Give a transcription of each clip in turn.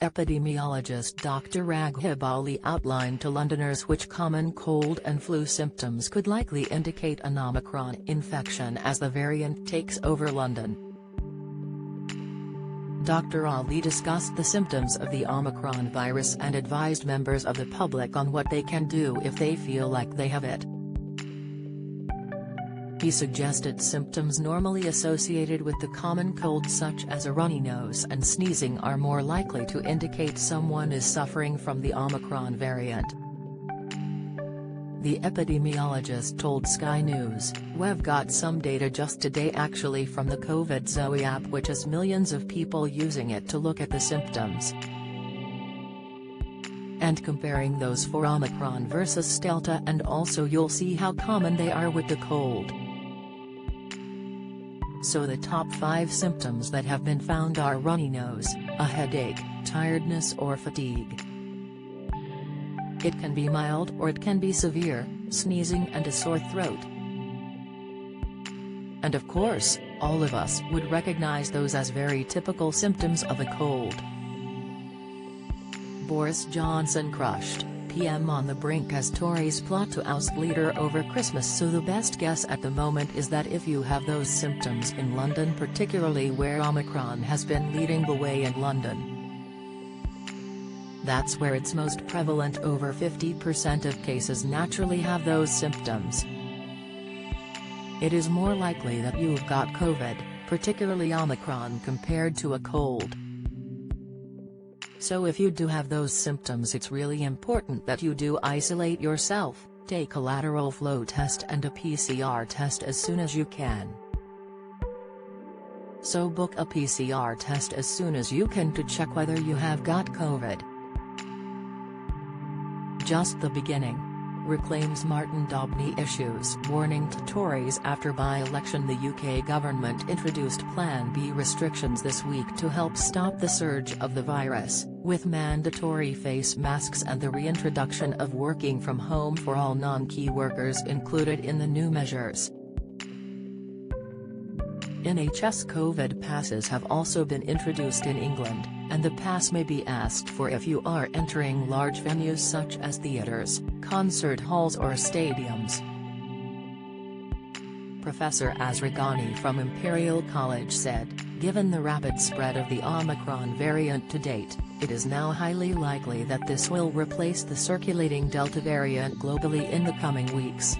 Epidemiologist Dr. Raghib Ali outlined to Londoners which common cold and flu symptoms could likely indicate an Omicron infection as the variant takes over London. Dr. Ali discussed the symptoms of the Omicron virus and advised members of the public on what they can do if they feel like they have it. He suggested symptoms normally associated with the common cold such as a runny nose and sneezing are more likely to indicate someone is suffering from the Omicron variant. The epidemiologist told Sky News, "We've got some data just today actually from the COVID Zoe app which has millions of people using it to look at the symptoms and comparing those for Omicron versus Delta, and also you'll see how common they are with the cold." So the top 5 symptoms that have been found are runny nose, a headache, tiredness or fatigue. It can be mild or it can be severe, sneezing and a sore throat. And of course, all of us would recognize those as very typical symptoms of a cold. Boris Johnson crushed, PM on the brink as Tories plot to oust leader over Christmas. So the best guess at the moment is that if you have those symptoms in London, particularly where Omicron has been leading the way in London, that's where it's most prevalent. Over 50% of cases naturally have those symptoms. It is more likely that you've got COVID, particularly Omicron, compared to a cold. So if you do have those symptoms, it's really important that you do isolate yourself, take a lateral flow test and a PCR test as soon as you can. So book a PCR test as soon as you can to check whether you have got COVID. Just the beginning, reclaims Martin Dobney issues warning to Tories after by-election. The UK government introduced Plan B restrictions this week to help stop the surge of the virus, with mandatory face masks and the reintroduction of working from home for all non-key workers included in the new measures. NHS COVID passes have also been introduced in England, and the pass may be asked for if you are entering large venues such as theatres, concert halls or stadiums. Professor Asragani from Imperial College said, "Given the rapid spread of the Omicron variant to date, it is now highly likely that this will replace the circulating Delta variant globally in the coming weeks."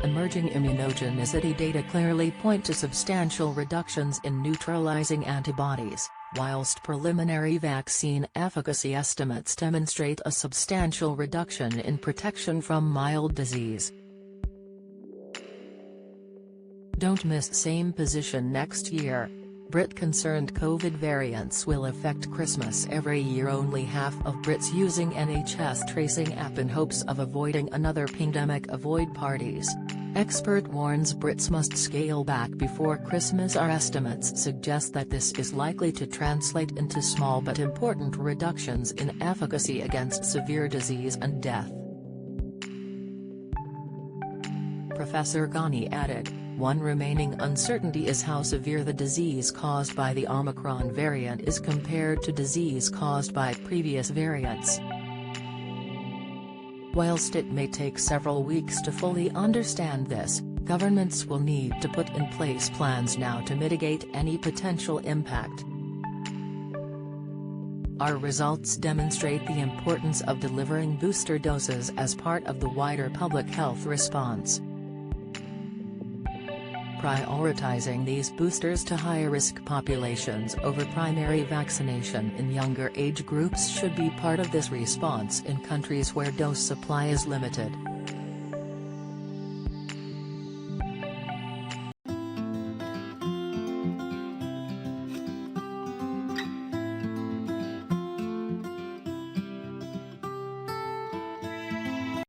Emerging immunogenicity data clearly point to substantial reductions in neutralizing antibodies, whilst preliminary vaccine efficacy estimates demonstrate a substantial reduction in protection from mild disease. Don't miss same position next year. Brit concerned COVID variants will affect Christmas every year. Only half of Brits using NHS tracing app in hopes of avoiding another pandemic. Avoid parties. Expert warns Brits must scale back before Christmas. Our estimates suggest that this is likely to translate into small but important reductions in efficacy against severe disease and death. Professor Ghani added, "One remaining uncertainty is how severe the disease caused by the Omicron variant is compared to disease caused by previous variants." Whilst it may take several weeks to fully understand this, governments will need to put in place plans now to mitigate any potential impact. Our results demonstrate the importance of delivering booster doses as part of the wider public health response. Prioritizing these boosters to high-risk populations over primary vaccination in younger age groups should be part of this response in countries where dose supply is limited.